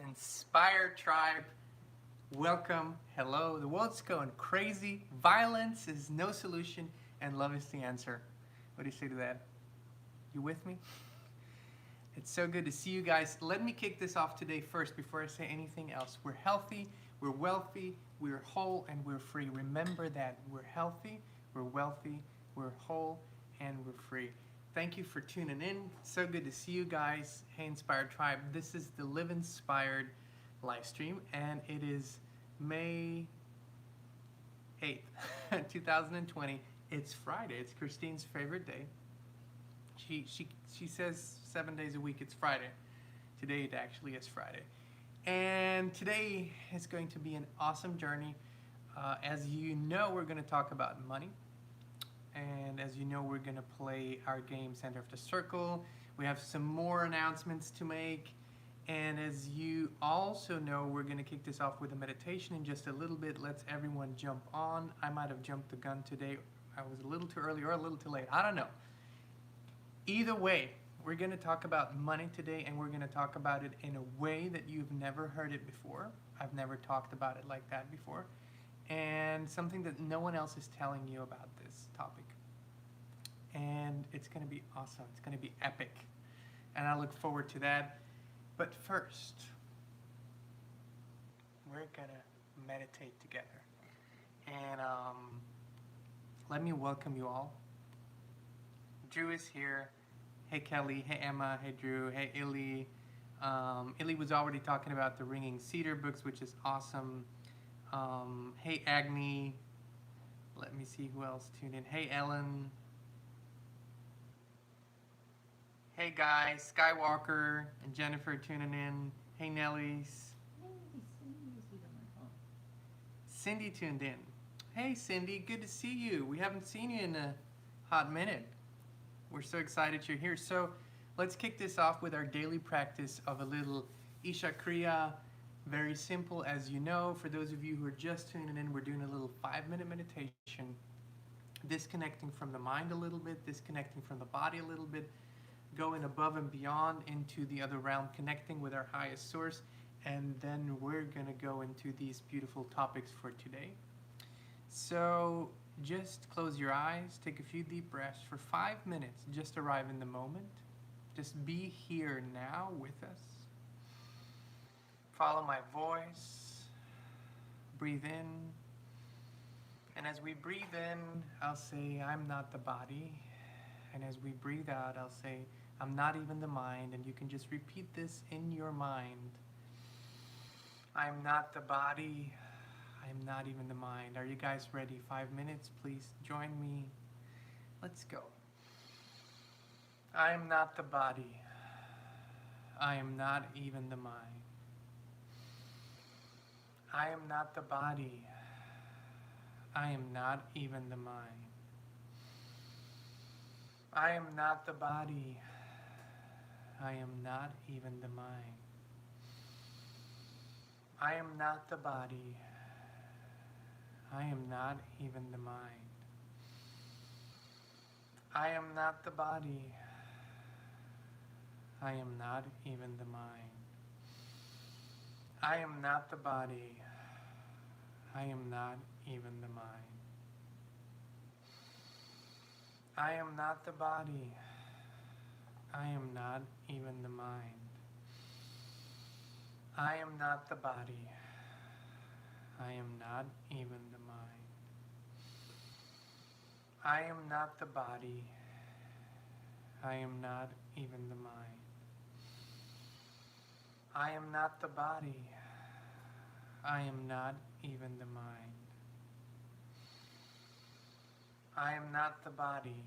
Inspired Tribe. Welcome. Hello. The world's going crazy. Violence is no solution, and love is the answer. What do you say to that? You with me? It's so good to see you guys. Let me kick this off today first before I say anything else. We're healthy, we're wealthy, we're whole, and we're free. Remember that. We're healthy, we're wealthy, we're whole, and we're free. Thank you for tuning in. So good to see you guys. Hey, Inspired Tribe. This is the Live Inspired live stream, and it is May 8th, 2020. It's Friday. It's Kristin's favorite day. She says 7 days a week it's Friday. Today it actually is Friday. And today is going to be an awesome journey. As you know, we're going to talk about money. And as you know, we're going to play our game Center of the Circle. We have some more announcements to make. And as you also know, we're going to kick this off with a meditation in just a little bit. Let's everyone jump on. I might have jumped the gun today. I was a little too early or a little too late. I don't know. Either way, we're going to talk about money today, and we're going to talk about it in a way that you've never heard it before. I've never talked about it like that before. And something that no one else is telling you about this topic. And it's going to be awesome. It's going to be epic. And I look forward to that. But first, we're going to meditate together. And let me welcome you all. Drew is here. Hey Kelly, hey Emma, hey Drew, hey Illy. Illy was already talking about the Ringing Cedar books, which is awesome. Hey Agni. Let me see who else tuned in. Hey Ellen. Hey guys, Skywalker and Jennifer tuning in. Hey Nellies. Cindy tuned in. Hey Cindy, good to see you. We haven't seen you in a hot minute. We're so excited you're here. So let's kick this off with our daily practice of a little Isha Kriya. Very simple, as you know. For those of you who are just tuning in, we're doing a little 5-minute meditation, disconnecting from the mind a little bit, disconnecting from the body a little bit, going above and beyond into the other realm, connecting with our highest source, and then we're going to go into these beautiful topics for today. So just close your eyes, take a few deep breaths for 5 minutes, just arrive in the moment. Just be here now with us. Follow my voice. Breathe in. And as we breathe in, I'll say, I'm not the body. And as we breathe out, I'll say, I'm not even the mind. And you can just repeat this in your mind. I'm not the body. I'm not even the mind. Are you guys ready? 5 minutes, please join me. Let's go. I am not the body. I am not even the mind. I am not the body. I am not even the mind. I am not the body. I am not even the mind. I am not the body. I am not even the mind. I am not the body. I am not even the mind. I am not the body. I am not even the mind. I am not the body. I am not even the mind. I am not the body. I am not even the mind. I am not the body. I am not even the mind. I am not the body. I am not even the mind. I am not the body.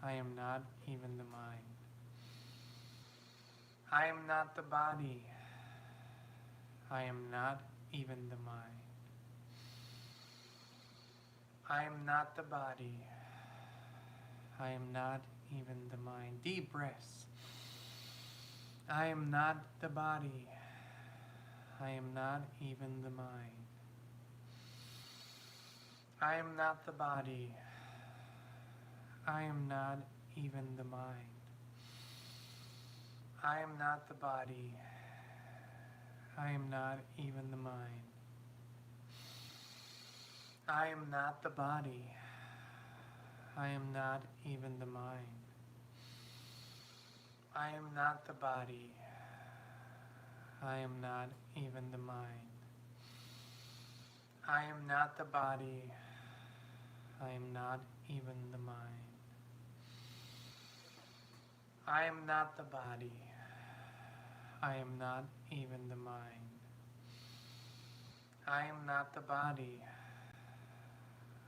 I am not even the mind. I am not the body. I am not even the mind. I am not the body. I am not even the mind. Deep breaths. I am not the body. I am not even the mind. I am not the body. I am not even the mind. I am not the body. I am not even the mind. I am not the body. I am not even the mind. I am not the body. I am not even the mind. I am not the body. I am not even the mind. I am not the body. I am not even the mind. I am not the body.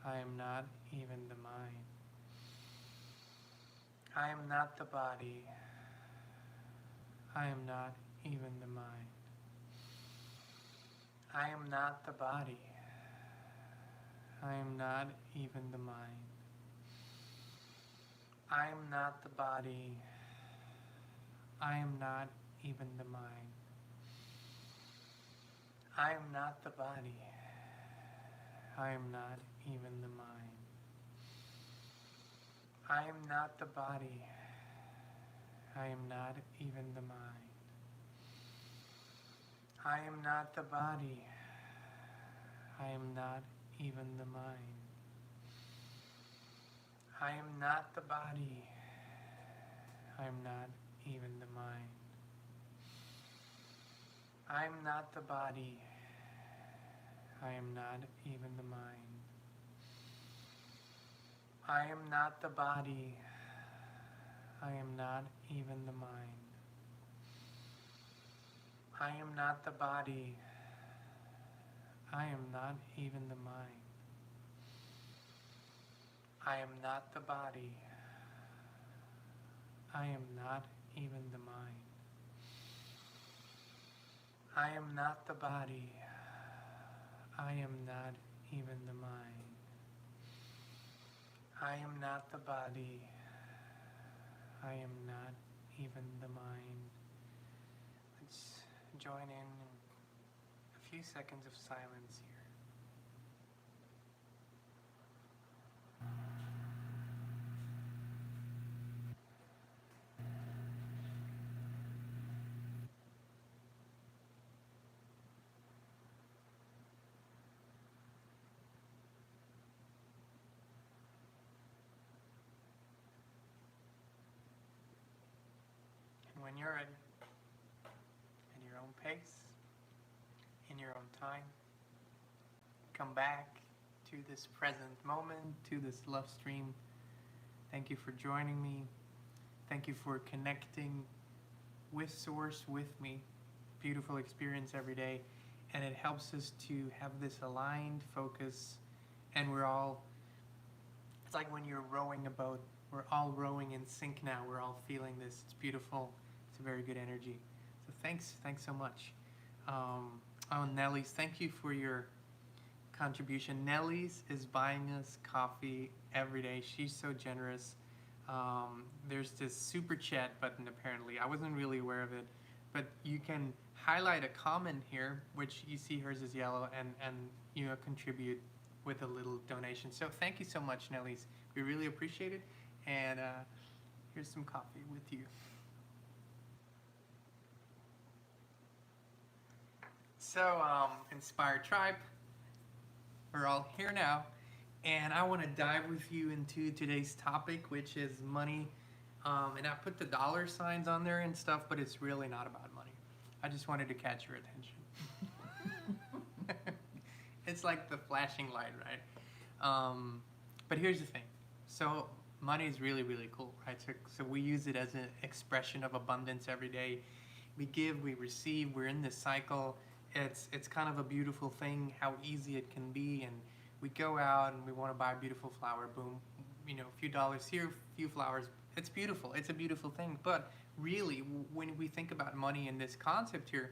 I am not even the mind. I am not the body. I am not even the mind. I am not the body. I am not even the mind. I am not the body. I am not even the mind. I am not the body. I am not even the mind. I am not the body. I am not even the mind. I am not the body. I am not even the mind. I am not the body. I am not even the mind. I am not the body. I am not even the mind. I am not the body. I am not even the mind. I am not the body. I am not even the mind. I am not the body. I am not even the mind. I am not the body. I am not even the mind. I am not the body. I am not even the mind. Let's join in a few seconds of silence here. And when you're ready, in your own pace, in your own time, come back to this present moment, to this love stream. Thank you for joining me. Thank you for connecting with Source, with me. Beautiful experience every day. And it helps us to have this aligned focus. And it's like when you're rowing a boat, we're all rowing in sync now. We're all feeling this. It's beautiful. It's a very good energy. So thanks so much. Nellie's, thank you for your contribution. Nellie's is buying us coffee every day. She's so generous. There's this super chat button apparently. I wasn't really aware of it, but you can highlight a comment here, which you see hers is yellow, and contribute with a little donation. So thank you so much, Nellie's. We really appreciate it. And here's some coffee with you. So, Inspired Tribe, we're all here now, and I want to dive with you into today's topic, which is money. And I put the dollar signs on there and stuff, but it's really not about money. I just wanted to catch your attention. It's like the flashing light, right? But here's the thing. So money is really, really cool, right? So we use it as an expression of abundance every day. We give, we receive, we're in this cycle. It's kind of a beautiful thing, how easy it can be. And we go out and we want to buy a beautiful flower, boom, a few dollars here, a few flowers. It's beautiful. It's a beautiful thing. But really, when we think about money in this concept here,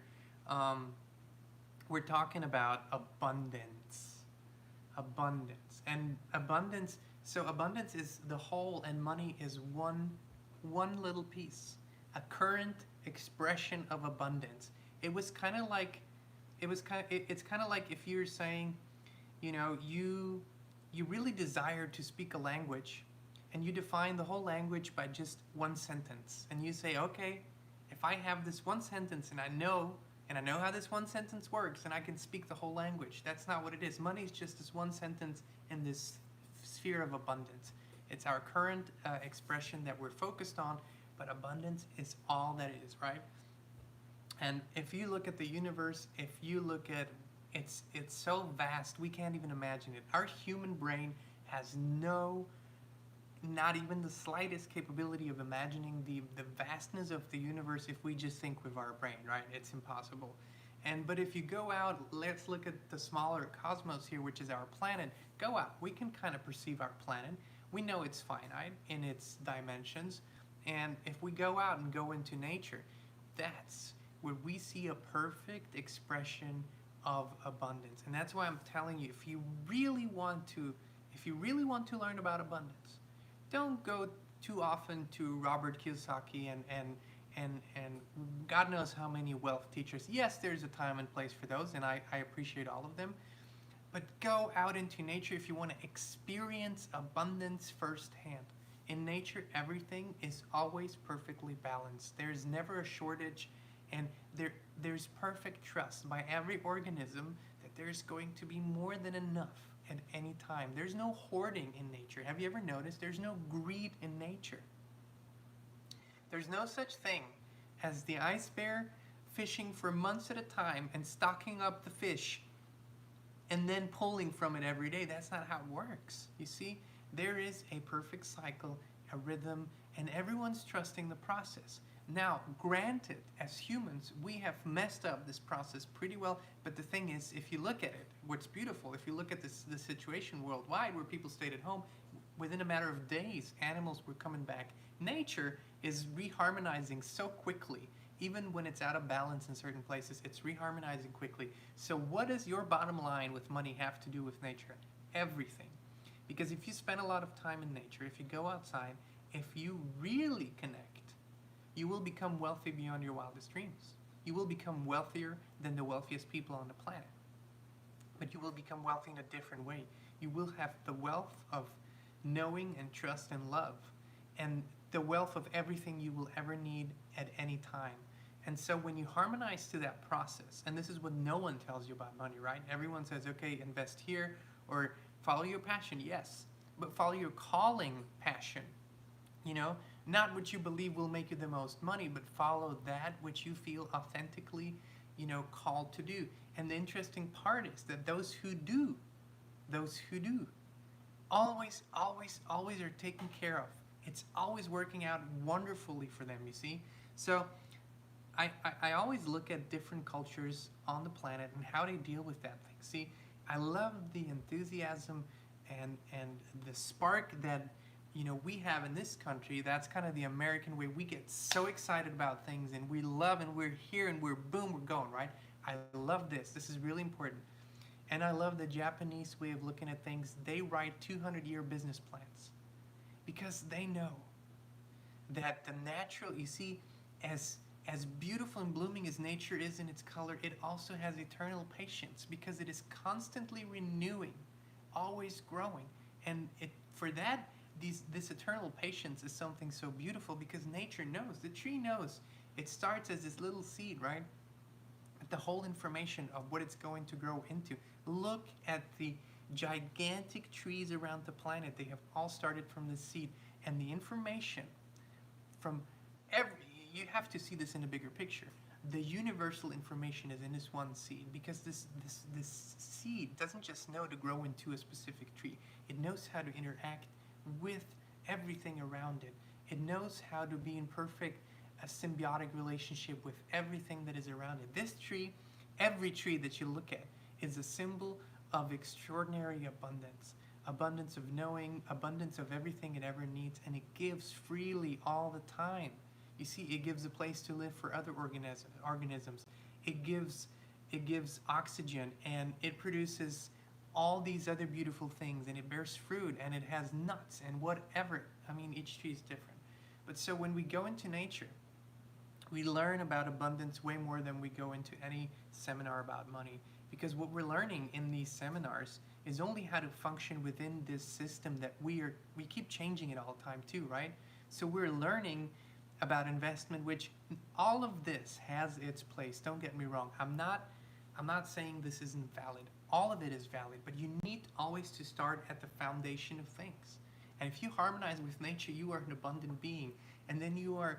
we're talking about abundance. Abundance. And abundance, so abundance is the whole, and money is one little piece, a current expression of abundance. It's kind of like if you're saying, you really desire to speak a language, and you define the whole language by just one sentence, and you say, okay, if I have this one sentence and I know And I know how this one sentence works, and I can speak the whole language. That's not what it is. Money is just this one sentence in this sphere of abundance. It's our current expression that we're focused on, but abundance is all that is, right? And if you look at the universe, if you look at it's so vast, we can't even imagine it. Our human brain has not even the slightest capability of imagining the vastness of the universe if we just think with our brain, right? It's impossible. But if you go out, let's look at the smaller cosmos here, which is our planet. Go out. We can kind of perceive our planet. We know it's finite in its dimensions. And if we go out and go into nature, that's where we see a perfect expression of abundance. And that's why I'm telling you, if you really want to learn about abundance, don't go too often to Robert Kiyosaki and God knows how many wealth teachers. Yes, there's a time and place for those, and I appreciate all of them. But go out into nature if you want to experience abundance firsthand. In nature, everything is always perfectly balanced. There's never a shortage, and there's perfect trust by every organism that there's going to be more than enough at any time. There's no hoarding in nature. Have you ever noticed? There's no greed in nature. There's no such thing as the ice bear fishing for months at a time and stocking up the fish and then pulling from it every day. That's not how it works. You see, there is a perfect cycle, a rhythm, and everyone's trusting the process. Now, granted, as humans, we have messed up this process pretty well, but the thing is, if you look at it, what's beautiful, if you look at the situation worldwide where people stayed at home, within a matter of days, animals were coming back. Nature is reharmonizing so quickly. Even when it's out of balance in certain places, it's reharmonizing quickly. So what does your bottom line with money have to do with nature? Everything. Because if you spend a lot of time in nature, if you go outside, if you really connect, you will become wealthy beyond your wildest dreams. You will become wealthier than the wealthiest people on the planet. But you will become wealthy in a different way. You will have the wealth of knowing and trust and love, and the wealth of everything you will ever need at any time. And so when you harmonize to that process, and this is what no one tells you about money, right? Everyone says, okay, invest here, or follow your passion, yes, but follow your calling passion. You know, not what you believe will make you the most money, but follow that which you feel authentically, called to do. And the interesting part is that those who do, always are taken care of. It's always working out wonderfully for them, you see? So I always look at different cultures on the planet and how they deal with that thing. See, I love the enthusiasm and the spark that we have in this country. That's kind of the American way. We get so excited about things, and we love, and we're here, and we're going, right? I love this. This is really important. And I love the Japanese way of looking at things. They write 200-year business plans because they know that the natural, you see, as beautiful and blooming as nature is in its color, it also has eternal patience because it is constantly renewing, always growing. And for that, this eternal patience is something so beautiful because nature knows. The tree knows. It starts as this little seed, right? The whole information of what it's going to grow into. Look at the gigantic trees around the planet. They have all started from this seed. And the information from you have to see this in a bigger picture. The universal information is in this one seed because this seed doesn't just know to grow into a specific tree. It knows how to interact with everything around it. It knows how to be in perfect a symbiotic relationship with everything that is around it. This tree, every tree that you look at, is a symbol of extraordinary abundance of knowing, abundance of everything it ever needs, and it gives freely all the time. You see, it gives a place to live for other organisms. It gives oxygen, and it produces all these other beautiful things, and it bears fruit, and it has nuts and whatever. I mean, each tree is different. But so when we go into nature, we learn about abundance way more than we go into any seminar about money, because what we're learning in these seminars is only how to function within this system that we keep changing it all the time too, right? So we're learning about investment, which all of this has its place. Don't get me wrong. I'm not saying this isn't valid. All of it is valid, but you need always to start at the foundation of things. And if you harmonize with nature, you are an abundant being, and then you are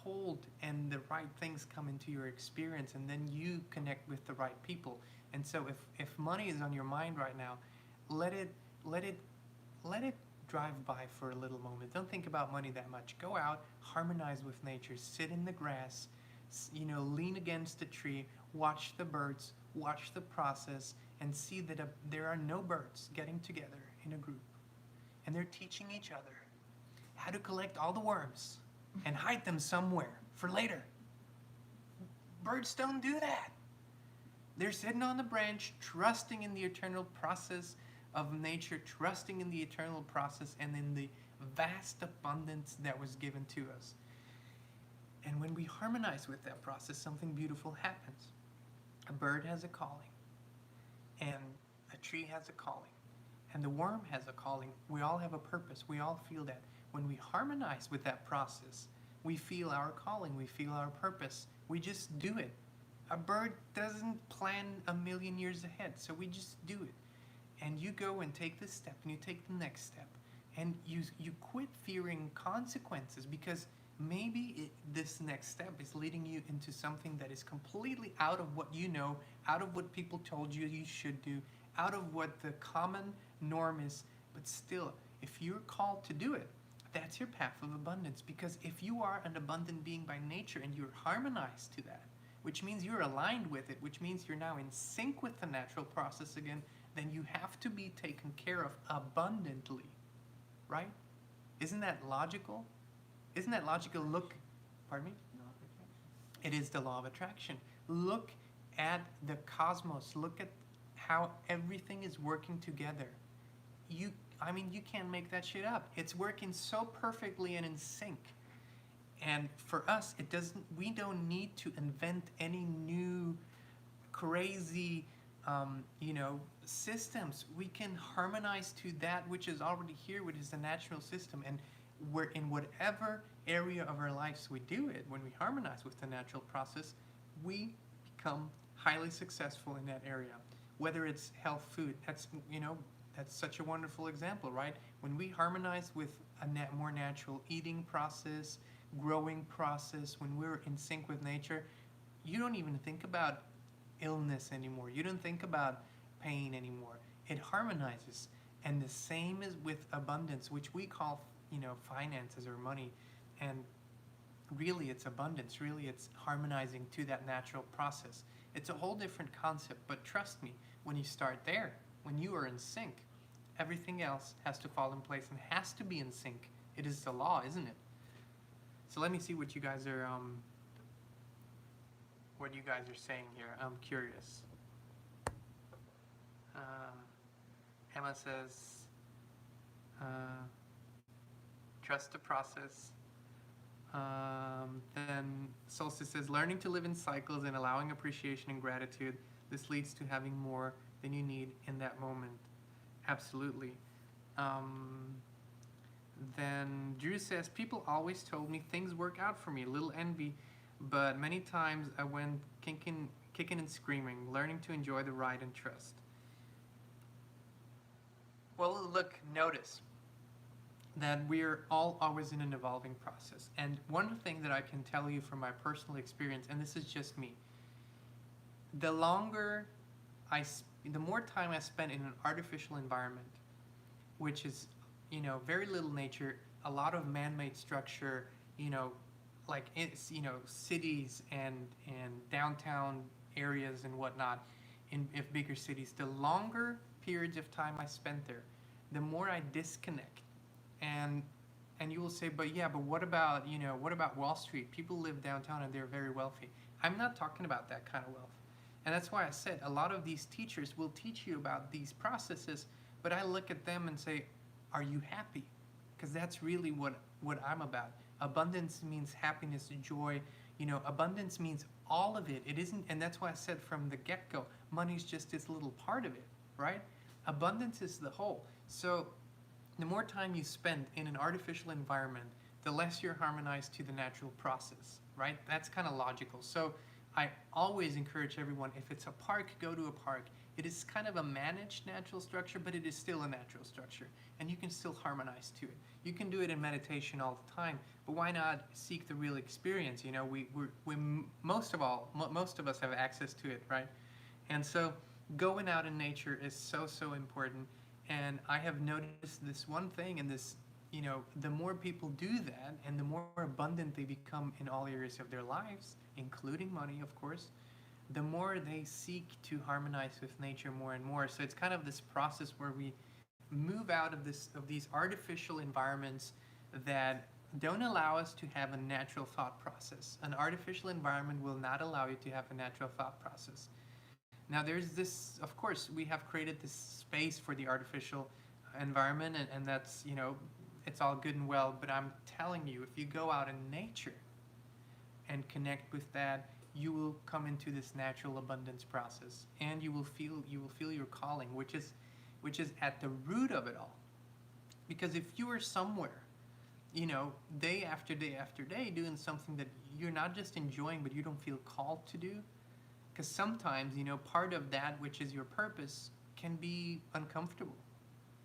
pulled and the right things come into your experience, and then you connect with the right people. And so if money is on your mind right now, let it drive by for a little moment. Don't think about money that much. Go out, harmonize with nature, sit in the grass, lean against a tree, watch the birds, watch the process, and see that there are no birds getting together in a group. And they're teaching each other how to collect all the worms and hide them somewhere for later. Birds don't do that. They're sitting on the branch, trusting in the eternal process of nature, trusting in the eternal process and in the vast abundance that was given to us. And when we harmonize with that process, something beautiful happens. A bird has a calling, and a tree has a calling, and the worm has a calling. We all have a purpose. We all feel that. When we harmonize with that process, we feel our calling, we feel our purpose. We just do it. A bird doesn't plan a million years ahead, so we just do it. And you go and take this step, and you take the next step, and you quit fearing consequences, because maybe this next step is leading you into something that is completely out of what you know, out of what people told you you should do, out of what the common norm is. But still, if you're called to do it, that's your path of abundance. Because if you are an abundant being by nature and you're harmonized to that, which means you're aligned with it, which means you're now in sync with the natural process again, then you have to be taken care of abundantly, right? Isn't that logical? Isn't that logical? Look, pardon me? It is the law of attraction. Look at the cosmos. Look at how everything is working together. You can't make that shit up. It's working so perfectly and in sync. And for us, we don't need to invent any new crazy systems. We can harmonize to that which is already here, which is the natural system. And we're in whatever area of our lives we do it, when we harmonize with the natural process, we become highly successful in that area. Whether it's health food, that's such a wonderful example, right? When we harmonize with a more natural eating process, growing process, when we're in sync with nature, you don't even think about illness anymore. You don't think about pain anymore. It harmonizes. And the same is with abundance, which we call finances or money. And really it's abundance. Really it's harmonizing to that natural process. It's a whole different concept, but trust me, when you start there, when you are in sync, everything else has to fall in place and has to be in sync. It is the law, isn't it? So let me see what you guys are saying here. I'm curious. Emma says, trust the process. Then Solstice says, learning to live in cycles and allowing appreciation and gratitude. This leads to having more than you need in that moment. Absolutely. Then Drew says, people always told me things work out for me. Little envy, but many times I went kicking and screaming, learning to enjoy the ride and trust. Well, look, notice that we're all always in an evolving process. And one thing that I can tell you from my personal experience, and this is just me, the more time I spend in an artificial environment, which is, very little nature, a lot of man-made structure, like it's, cities and downtown areas and whatnot, in bigger cities, the longer periods of time I spent there, the more I disconnect. And you will say, but what about Wall Street? People live downtown and they're very wealthy. I'm not talking about that kind of wealth. And that's why I said a lot of these teachers will teach you about these processes, but I look at them and say, are you happy? Because that's really what I'm about. Abundance means happiness, joy. Abundance means all of it. It isn't, and that's why I said from the get-go, money's just this little part of it, right? Abundance is the whole. So the more time you spend in an artificial environment, the less you're harmonized to the natural process, right? That's kind of logical. So I always encourage everyone, if it's a park, go to a park. It is kind of a managed natural structure, but it is still a natural structure, and you can still harmonize to it. You can do it in meditation all the time, but why not seek the real experience? You know, we most of us have access to it, right? And so going out in nature is so important. And I have noticed this one thing, and this, you know, the more people do that, and the more abundant they become in all areas of their lives, including money, of course, the more they seek to harmonize with nature more and more. So it's kind of this process where we move out of these artificial environments that don't allow us to have a natural thought process. An artificial environment will not allow you to have a natural thought process. Now there's this, of course, we have created this space for the artificial environment, and that's, you know, it's all good and well, but I'm telling you, if you go out in nature and connect with that, you will come into this natural abundance process, and you will feel your calling, which is at the root of it all. Because if you are somewhere, you know, day after day after day doing something that you're not just enjoying, but you don't feel called to do, because sometimes, you know, part of that which is your purpose can be uncomfortable.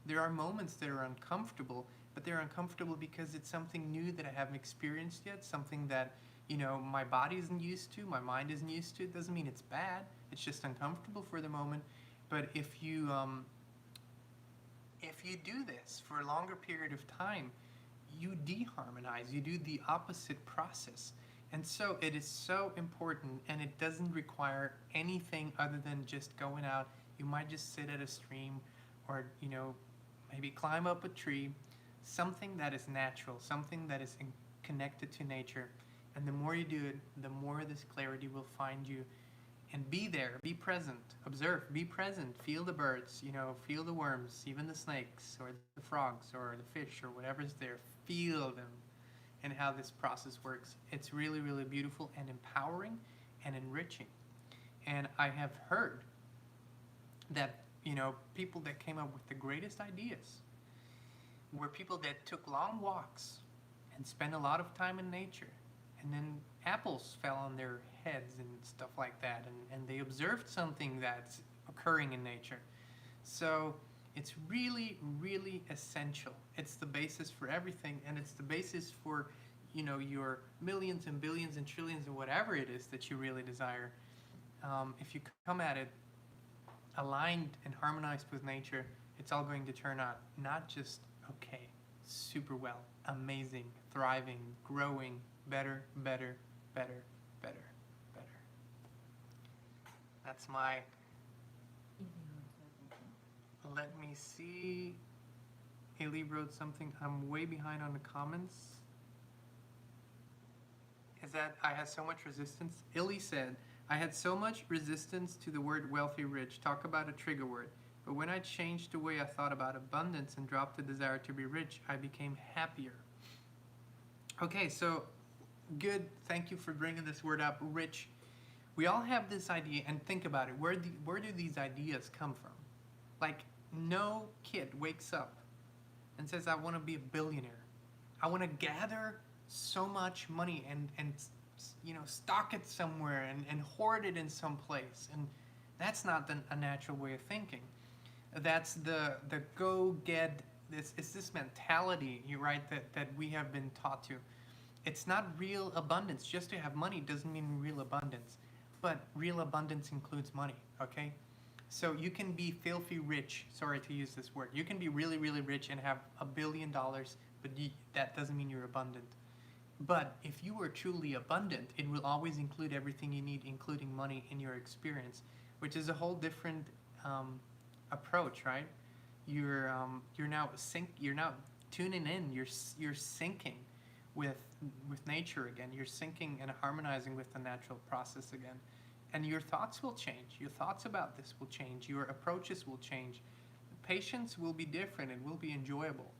There are moments that are uncomfortable, but they're uncomfortable because it's something new that I haven't experienced yet, something that, you know, my body isn't used to, my mind isn't used to. It doesn't mean it's bad. It's just uncomfortable for the moment. But if you do this for a longer period of time, you deharmonize. You do the opposite process. And so it is so important, and it doesn't require anything other than just going out. You might just sit at a stream, or, you know, maybe climb up a tree, something that is natural, something that is connected to nature. And the more you do it, the more this clarity will find you. And be there, be present, observe, be present, feel the birds, you know, feel the worms, even the snakes or the frogs or the fish or whatever's there. Feel them and how this process works. It's really, really beautiful and empowering and enriching. And I have heard that, you know, people that came up with the greatest ideas were people that took long walks and spent a lot of time in nature. And then apples fell on their heads and stuff like that. And they observed something that's occurring in nature. So it's really, really essential. It's the basis for everything. And it's the basis for, you know, your millions and billions and trillions and whatever it is that you really desire. If you come at it aligned and harmonized with nature, it's all going to turn out not just okay, super well, amazing, thriving, growing, better, better, better, better, better. That's my... Let me see. Haley wrote something. I'm way behind on the comments. Is that I had so much resistance? Illy said, I had so much resistance to the word wealthy rich. Talk about a trigger word. But when I changed the way I thought about abundance and dropped the desire to be rich, I became happier. Okay, so good. Thank you for bringing this word up, rich. We all have this idea, and think about it. Where do these ideas come from? Like, no kid wakes up and says, I want to be a billionaire. I want to gather so much money and you know, stock it somewhere and hoard it in some place. And that's not a natural way of thinking. That's the go get this. It's this mentality, you're right, that we have been taught to. It's not real abundance. Just to have money doesn't mean real abundance. But real abundance includes money, okay? So you can be filthy rich, sorry to use this word. You can be really, really rich and have $1 billion, but that doesn't mean you're abundant. But if you are truly abundant, it will always include everything you need, including money, in your experience, which is a whole different approach, right? You're now tuning in. You're syncing with nature again. You're syncing and harmonizing with the natural process again, and your thoughts will change. Your thoughts about this will change. Your approaches will change. Patience will be different. It will be enjoyable,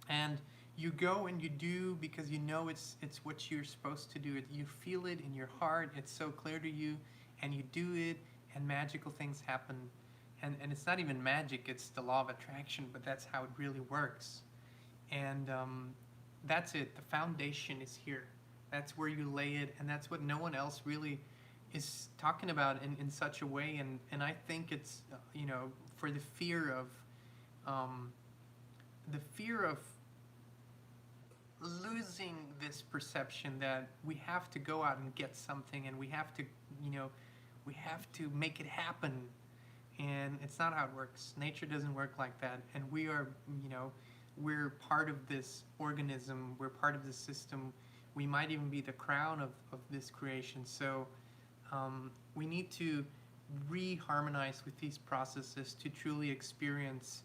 and you go and you do because you know it's what you're supposed to do. You feel it in your heart. It's so clear to you, and you do it, and magical things happen. And it's not even magic, it's the law of attraction, but that's how it really works. And that's it. The foundation is here. That's where you lay it, and that's what no one else really is talking about in such a way. And I think it's, for um, the fear of losing this perception that we have to go out and get something, and we have to, we have to make it happen. And it's not how it works. Nature doesn't work like that. And we are, we're part of this organism. We're part of this system. We might even be the crown of this creation. So we need to re-harmonize with these processes to truly experience,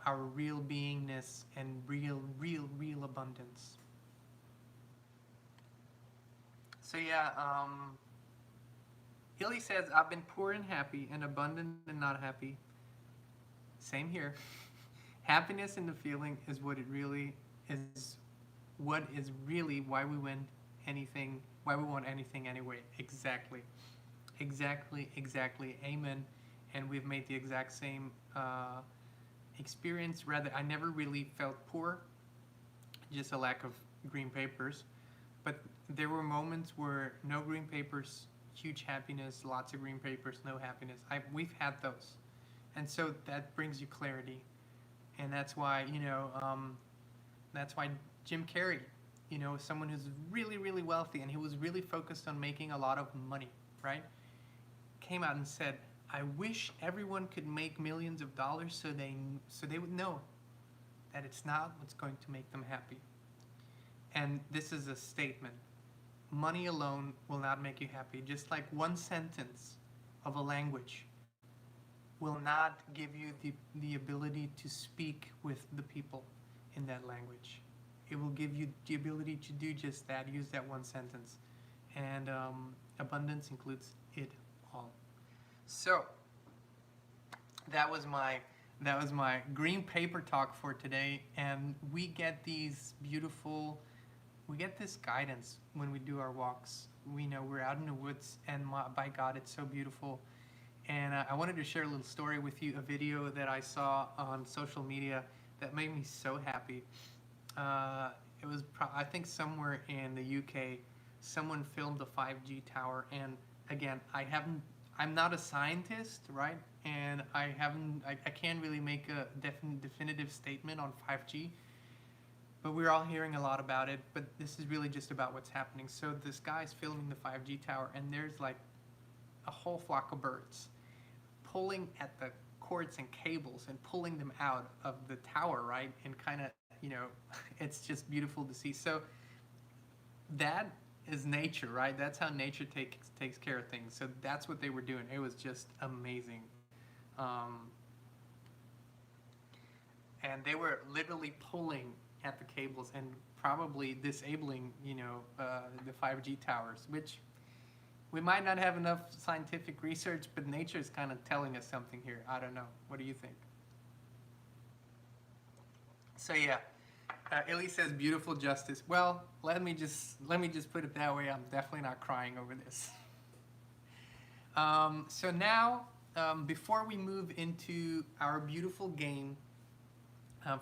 our real beingness and real abundance. So yeah, Illy says, I've been poor and happy and abundant and not happy. Same here. Happiness in the feeling is what it really is, what is really why we want anything anyway. Exactly. Amen. And we've made the exact same experience. Rather, I never really felt poor, just a lack of green papers. But there were moments where no green papers, huge happiness, lots of green papers, no happiness. We've had those. And so that brings you clarity. And that's why, that's why Jim Carrey, someone who's really wealthy, and he was really focused on making a lot of money, right? Came out and said, I wish everyone could make millions of dollars so they would know that it's not what's going to make them happy. And this is a statement. Money alone will not make you happy. Just like one sentence of a language will not give you the ability to speak with the people in that language. It will give you the ability to do just that, use that one sentence. And abundance includes it all. So that was my green paper talk for today. And we get this guidance when we do our walks. We know we're out in the woods, and by God, it's so beautiful. And I wanted to share a little story with you, a video that I saw on social media that made me so happy. It was, I think, somewhere in the UK, someone filmed the 5G tower. And again, I'm not a scientist, right? And I can't really make a definitive statement on 5G. But we're all hearing a lot about it. But this is really just about what's happening. So this guy's filming the 5G tower, and there's like a whole flock of birds pulling at the cords and cables and pulling them out of the tower, right? And kind of, it's just beautiful to see. So that is nature, right? That's how nature takes care of things. So that's what they were doing. It was just amazing. And they were literally pulling at the cables and probably disabling, the 5G towers, which we might not have enough scientific research, but nature is kind of telling us something here. I don't know. What do you think? So yeah, Illy says beautiful justice. Well, let me just put it that way. I'm definitely not crying over this. So now, before we move into our beautiful game,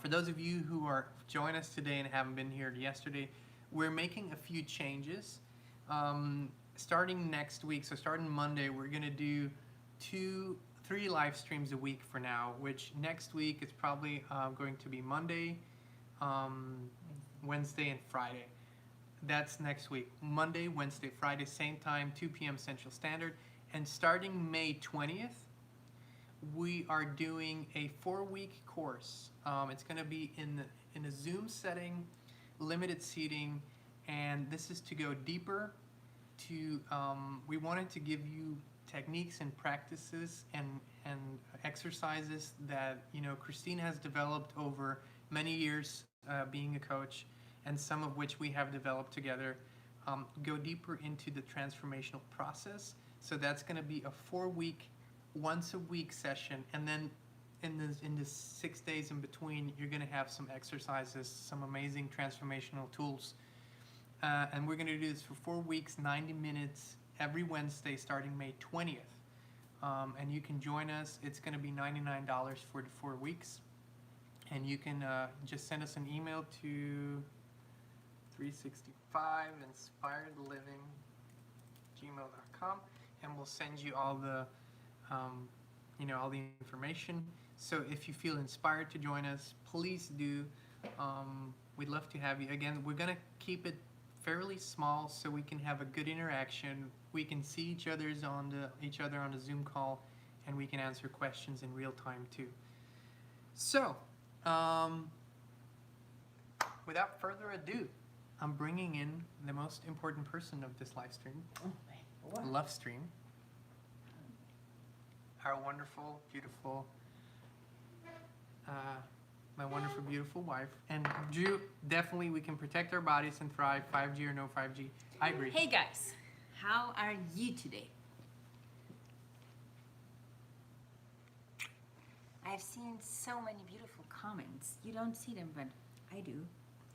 for those of you who are joining us today and haven't been here yesterday, we're making a few changes. Starting next week, so starting Monday, we're going to do 3 live streams a week for now, which next week is probably going to be Monday, Wednesday, and Friday. That's next week. Monday, Wednesday, Friday, same time, 2 p.m. Central Standard. And starting May 20th, we are doing a 4-week course. It's going to be in a Zoom setting, limited seating, and this is to go deeper. We wanted to give you techniques and practices and exercises that Kristin has developed over many years being a coach, and some of which we have developed together. Go deeper into the transformational process. So that's going to be a 4-week, once a week session, and then in the 6 days in between, you're going to have some exercises, some amazing transformational tools. And we're going to do this for 4 weeks, 90 minutes, every Wednesday starting May 20th. And you can join us. It's going to be $99 for the 4 weeks. And you can just send us an email to 365 inspired living gmail.com, and we'll send you all the all the information. So if you feel inspired to join us, please do. We'd love to have you. Again, we're gonna keep it fairly small so we can have a good interaction. We can see each other on the Zoom call, and we can answer questions in real time too. So, without further ado, I'm bringing in the most important person of this live stream, love stream. Our wonderful, beautiful, my wonderful, beautiful wife. And Drew, definitely we can protect our bodies and thrive, 5G or no 5G. I agree. Hey guys, how are you today? I've seen so many beautiful comments. You don't see them, but I do.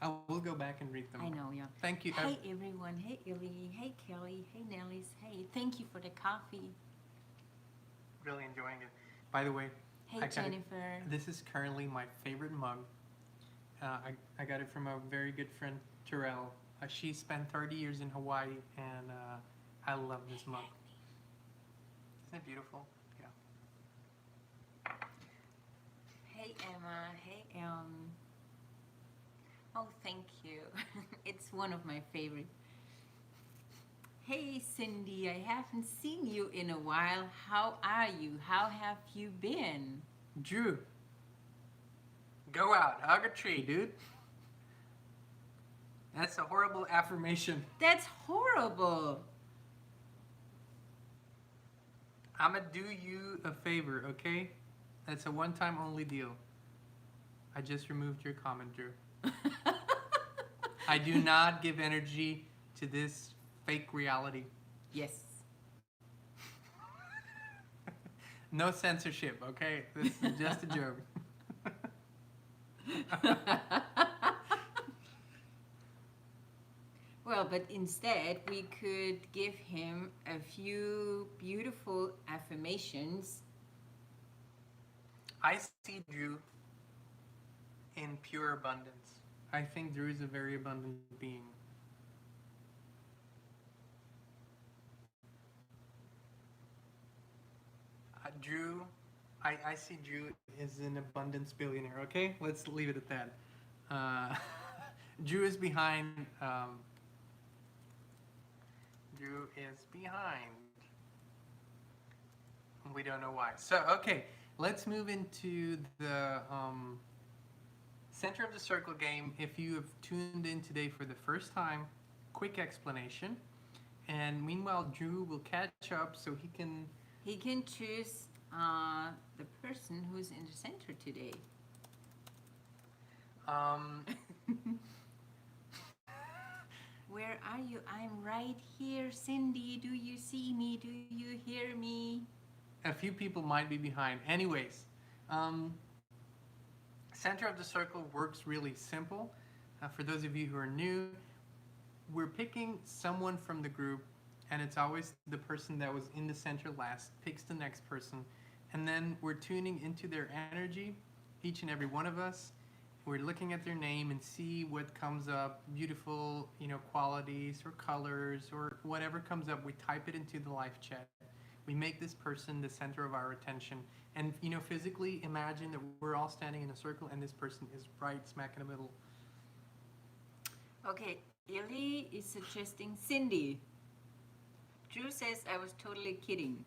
I will go back and read them. I know, yeah. Thank you. Hey everyone, hey Illy, hey Kelly, hey Nellies, hey, thank you for the coffee. Really enjoying it. By the way, Hey Jennifer. This is currently my favorite mug. I got it from a very good friend, Terrell. She spent 30 years in Hawaii, and I love this mug. Isn't it beautiful? Yeah. Hey Emma, hey oh thank you. It's one of my favorite. Hey Cindy, I haven't seen you in a while. How are you? How have you been? Drew, go out, hug a tree, dude. That's a horrible affirmation. That's horrible. I'm gonna do you a favor, okay? That's a one-time only deal. I just removed your comment, Drew. I do not give energy to this fake reality. Yes. No censorship, okay? This is just a joke. Well, but instead we could give him a few beautiful affirmations. I see Drew in pure abundance. I think Drew is a very abundant being. Drew, I see Drew is an abundance billionaire, okay? Let's leave it at that. Drew is behind. Drew is behind. We don't know why. So, okay, let's move into the center of the circle game. If you have tuned in today for the first time, quick explanation. And meanwhile, Drew will catch up so he can choose the person who's in the center today. Where are you? I'm right here, Cindy. Do you see me? Do you hear me? A few people might be behind. Anyways, center of the circle works really simple. For those of you who are new, we're picking someone from the group, and it's always the person that was in the center last picks the next person, and then we're tuning into their energy, each and every one of us. We're looking at their name and see what comes up, beautiful, qualities or colors or whatever comes up. We type it into the live chat. We make this person the center of our attention. And, physically imagine that we're all standing in a circle and this person is right smack in the middle. Okay, Illy is suggesting Cindy. Drew says I was totally kidding.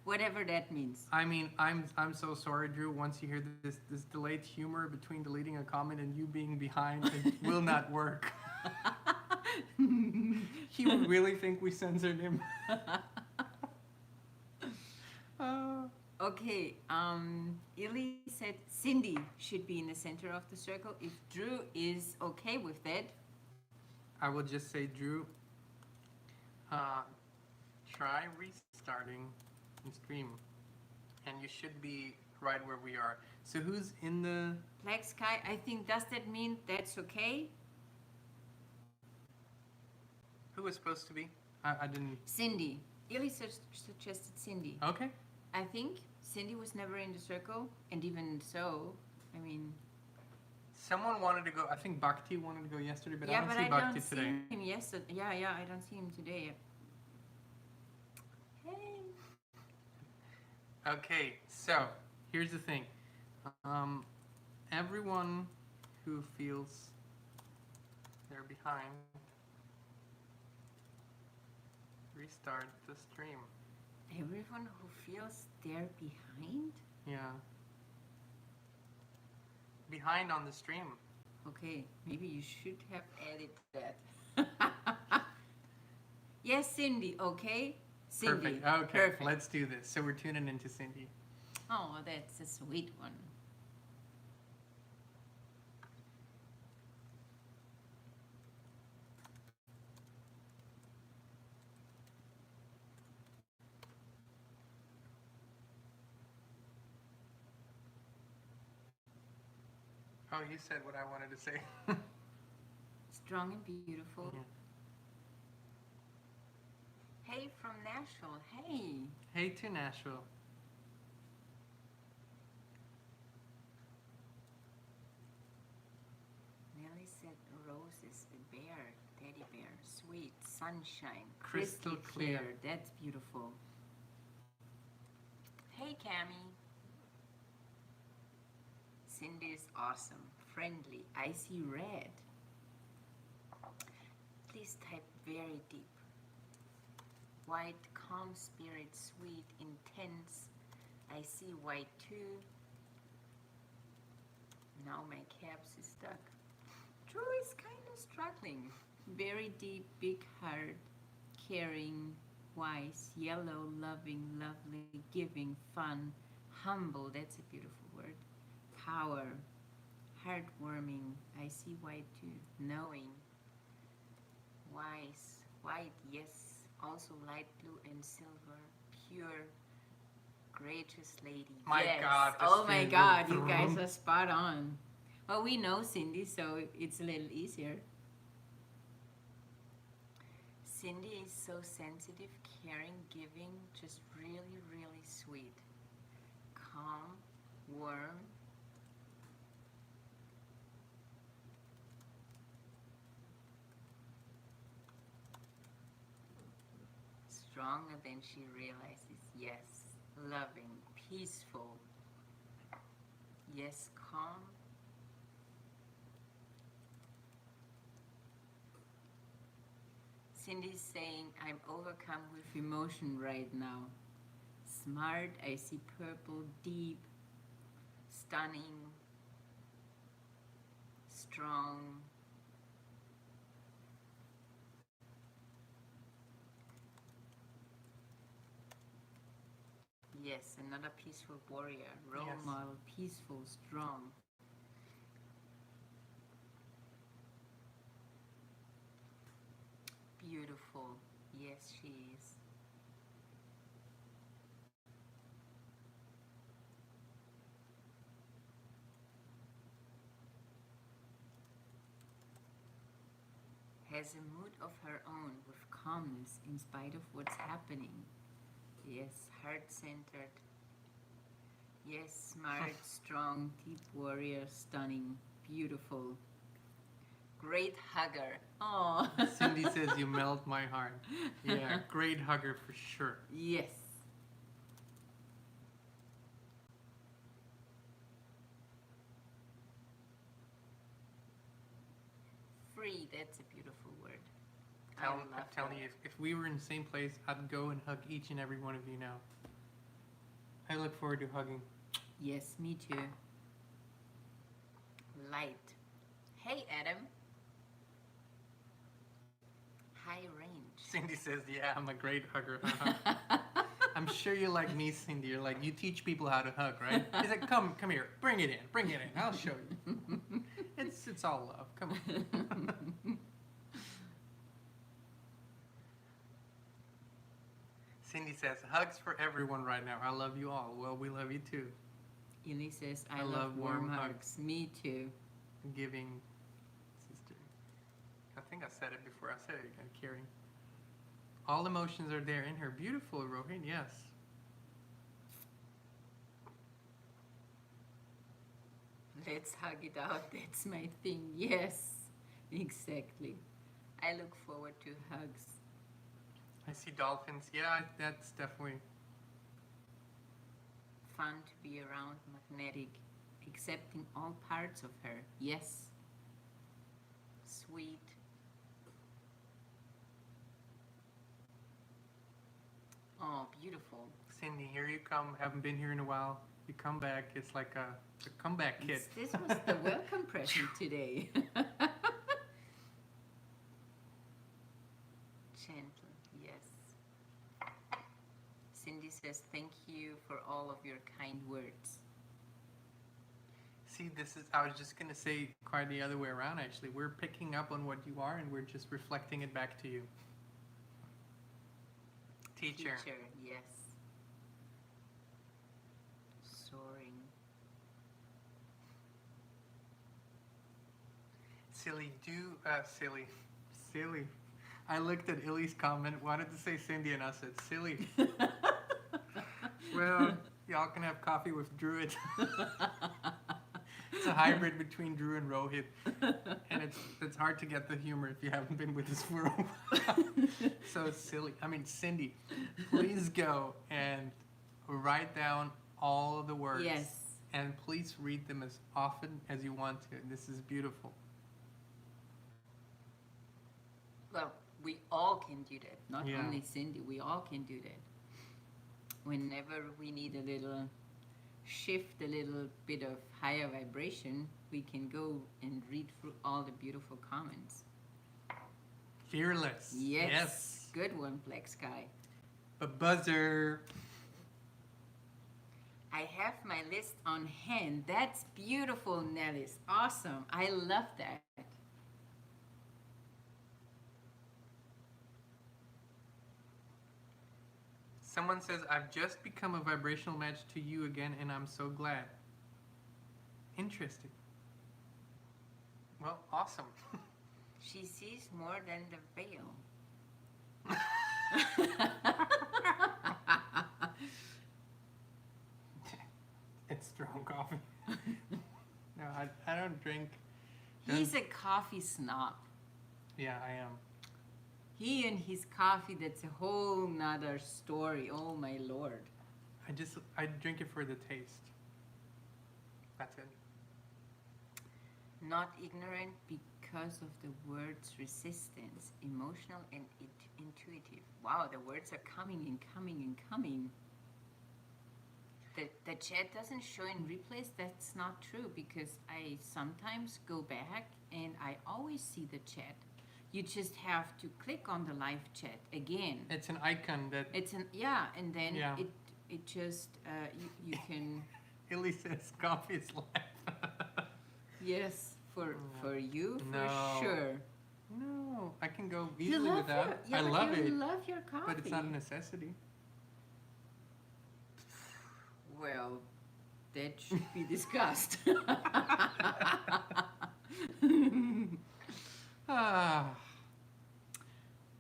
Whatever that means. I mean, I'm so sorry, Drew. Once you hear this delayed humor between deleting a comment and you being behind, it will not work. He would really think we censored him. Okay, Illy said Cindy should be in the center of the circle. If Drew is okay with that. I will just say, Drew, try restarting the stream. And you should be right where we are. So who's in the... Black Sky, I think, does that mean that's okay? Who was supposed to be? I didn't... Cindy. Illy suggested Cindy. Okay. I think Cindy was never in the circle, and even so, I mean... Someone wanted to go. I think Bhakti wanted to go yesterday, but Yeah, I don't but see I Bhakti don't see today. him yesterday. Yeah, I don't see him today. Hey. Okay, so here's the thing. Everyone who feels they're behind, restart the stream. Everyone who feels they're behind? Yeah. Behind on the stream. Okay, maybe you should have added that. Yes, Cindy, okay? Cindy. Perfect. Okay, Perfect. let's do this. So we're tuning into Cindy. Oh, that's a sweet one. Oh, you said what I wanted to say. Strong and beautiful. Yeah. Hey, from Nashville. Hey. Hey to Nashville. Nelly said Rose is a bear, teddy bear, sweet, sunshine, Crystal clear. That's beautiful. Hey, Cammy. Cindy is awesome, friendly. I see red. Please type very deep. White, calm spirit, sweet, intense. I see white too. Now my caps is stuck. Drew is kind of struggling. Very deep, big heart, caring, wise, yellow, loving, lovely, giving, fun, humble. That's a beautiful word. Power, heartwarming. I see white too. Knowing, wise, white, yes. Also light blue and silver, pure, gracious lady. My yes. God, the Oh my stream God, went you guys vroom. are spot on. Well, we know Cindy, so it's a little easier. Cindy is so sensitive, caring, giving, just really, really sweet. Calm, warm. Stronger than she realizes. Yes. Loving, peaceful. Yes, calm. Cindy's saying, I'm overcome with emotion right now. Smart, I see purple, deep, stunning, strong. Yes, another peaceful warrior, role Yes. model, peaceful, strong. Beautiful. Yes, she is. Has a mood of her own with calmness in spite of what's happening. Yes, heart-centered. Yes, smart, strong, deep warrior, stunning, beautiful. Great hugger. Oh. Cindy says you melt my heart. Yeah, great hugger for sure. Yes. Free, that's a beautiful word. I love I'm telling that. you, if we were in the same place, I'd go and hug each and every one of you now. I look forward to hugging. Yes, me too. Light. Hey, Adam. High range. Cindy says, yeah, I'm a great hugger. I'm sure you're like me, Cindy. You're like, you teach people how to hug, right? He's like, come here, bring it in, I'll show you. It's all love, come on. Cindy says, hugs for everyone right now. I love you all. Well, we love you too. Eli says, I love warm hugs. Me too. Giving sister. I think I said it before. I said it again, caring. All emotions are there in her. Beautiful, Rohit, yes. Let's hug it out. That's my thing. Yes, exactly. I look forward to hugs. I see dolphins. Yeah, that's definitely. Fun to be around, magnetic, accepting all parts of her. Yes. Sweet. Oh, beautiful. Cindy, here you come. Haven't been here in a while. You come back. It's like a comeback kit. This was the welcome present today. Gentle, yes. Cindy says, thank you for all of your kind words. See, I was just going to say quite the other way around, actually. We're picking up on what you are, and we're just reflecting it back to you. Teacher. Yes. Soaring. Silly. I looked at Illy's comment, wanted to say Cindy, and I said, silly. Well, y'all can have coffee with Druid. It's a hybrid between Drew and Rohit. And it's hard to get the humor if you haven't been with us for a while. So it's silly. Cindy, please go and write down all of the words. Yes. And please read them as often as you want to. This is beautiful. Well, we all can do that. Not Yeah. only Cindy, we all can do that. Whenever we need a little shift, a little bit of higher vibration, we can go and read through all the beautiful comments. Fearless. Yes. Good one, Black Sky. Buzzer. I have my list on hand. That's beautiful, Nellis. Awesome. I love that. Someone says, I've just become a vibrational match to you again, and I'm so glad. Interesting. Well, awesome. She sees more than the veil. It's strong coffee. No, I don't drink. He's a coffee snob. Yeah, I am. He and his coffee, that's a whole nother story. Oh my Lord. I drink it for the taste. That's it. Not ignorant because of the words resistance, emotional and intuitive. Wow, the words are coming and coming and coming. The chat doesn't show in replays. That's not true because I sometimes go back and I always see the chat. You just have to click on the live chat again. It's an icon that... and then Yeah. it just, you can... Illy says coffee is life. Yes, for you, for No. sure. No, I can go You easily love without. your, I love you it, love your coffee. but it's not a necessity. Well, that should be discussed. Ah,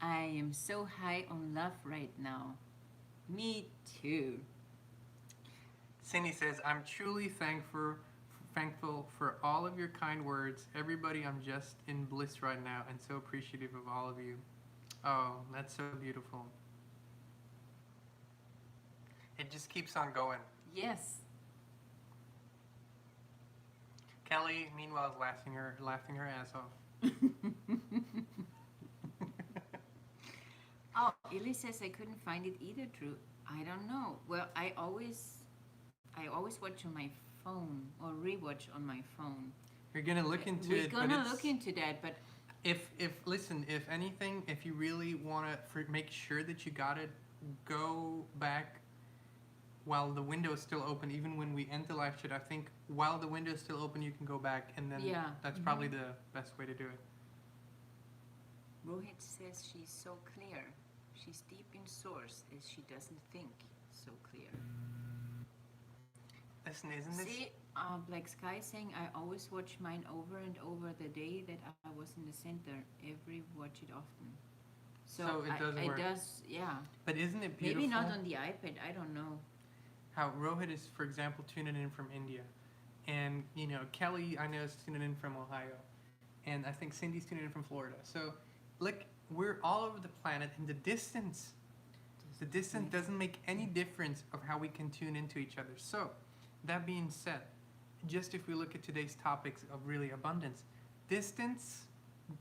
I am so high on love right now. Me too. Cindy says, I'm truly thankful for all of your kind words. Everybody, I'm just in bliss right now and so appreciative of all of you. Oh, that's so beautiful. It just keeps on going. Yes. Kelly, meanwhile, is laughing her ass off. Oh, Illy says I couldn't find it either, Drew. I don't know. Well, I always watch on my phone or rewatch on my phone. You're gonna look into We're it. gonna look into that, but If anything, if you really want to make sure that you got it, go back while the window is still open. Even when we end the live chat, I think while the window is still open, you can go back, and then that's probably the best way to do it. Rohit says she's so clear. She's deep in source as she doesn't think so clear. Listen, isn't this... See, Black Sky saying I always watch mine over and over the day that I was in the center. Every watch it often. So it does work. It does, yeah. But isn't it beautiful? Maybe not on the iPad. I don't know. How Rohit is, for example, tuning in from India. And, Kelly, I know, is tuning in from Ohio. And I think Cindy's tuning in from Florida. So, look, we're all over the planet, and the distance doesn't make any difference of how we can tune into each other. So, that being said, just if we look at today's topics of really abundance, distance,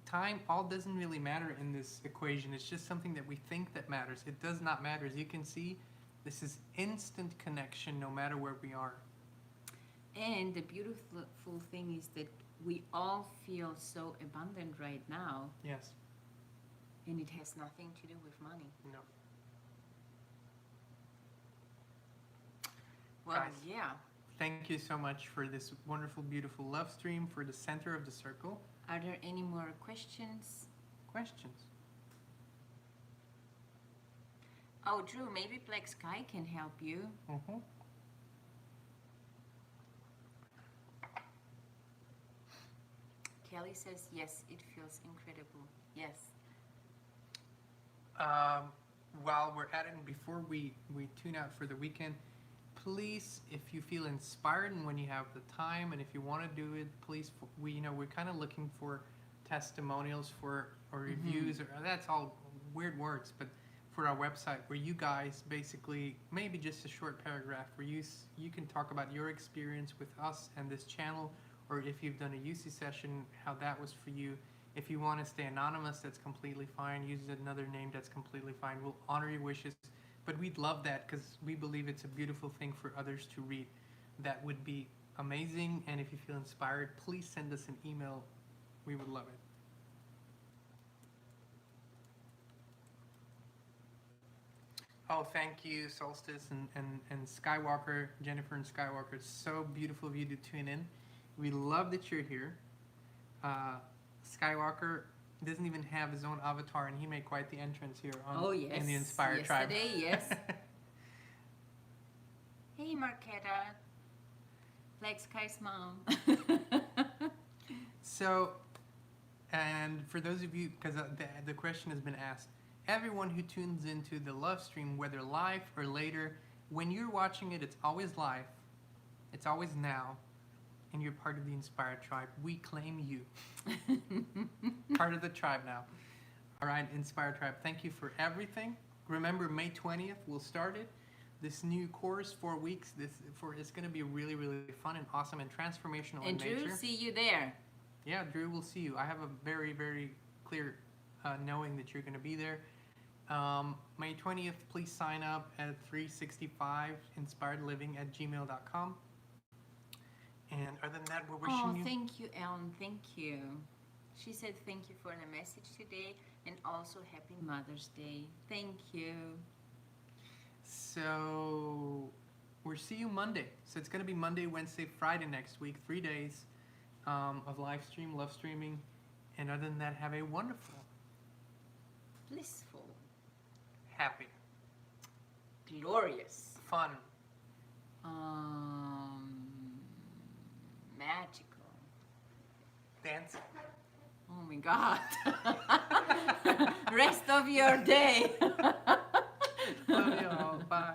time, all doesn't really matter in this equation. It's just something that we think that matters. It does not matter. As you can see, this is instant connection no matter where we are. And the beautiful thing is that we all feel so abundant right now. Yes. And it has nothing to do with money. No. Well, Guys, yeah. thank you so much for this wonderful, beautiful love stream for the center of the circle. Are there any more questions? Questions? Oh, Drew, maybe Black Sky can help you. Mm-hmm. Kelly says, yes, it feels incredible. Yes. While we're at it, and before we tune out for the weekend, please, if you feel inspired and when you have the time, and if you want to do it, please, we're kind of looking for testimonials or reviews, or that's all weird words, but for our website, where you guys basically, maybe just a short paragraph where you can talk about your experience with us and this channel, or if you've done a UC session, how that was for you. If you want to stay anonymous, that's completely fine. Use another name, that's completely fine. We'll honor your wishes. But we'd love that because we believe it's a beautiful thing for others to read. That would be amazing. And if you feel inspired, please send us an email. We would love it. Oh, thank you, Solstice and Skywalker, Jennifer and Skywalker. It's so beautiful of you to tune in. We love that you're here. Skywalker doesn't even have his own avatar, and he made quite the entrance here in the Inspired Tribe. Yes. Hey, Marquetta, Black Sky's mom. So, and for those of you, because the question has been asked, everyone who tunes into the love stream, whether live or later, when you're watching it, it's always live, it's always now, and you're part of the Inspired Tribe. We claim you. Part of the tribe now. All right, Inspired Tribe, thank you for everything. Remember, May 20th, we'll start it. This new course, 4 weeks, it's going to be really, really fun and awesome and transformational in nature. And Drew, see you there. Yeah, Drew, we'll see you. I have a very, very clear knowing that you're going to be there. May 20th, please sign up at 365inspiredliving@gmail.com. And other than that, we're wishing you... Thank you, Ellen. Thank you. She said thank you for the message today, and also Happy Mother's Day. Thank you. So, we'll see you Monday. So it's going to be Monday, Wednesday, Friday next week. 3 days of live stream, love streaming. And other than that, have a wonderful, Blissful. happy, Glorious. fun, Magical. dancing. Oh my God. Rest of your day. Love you all. Bye.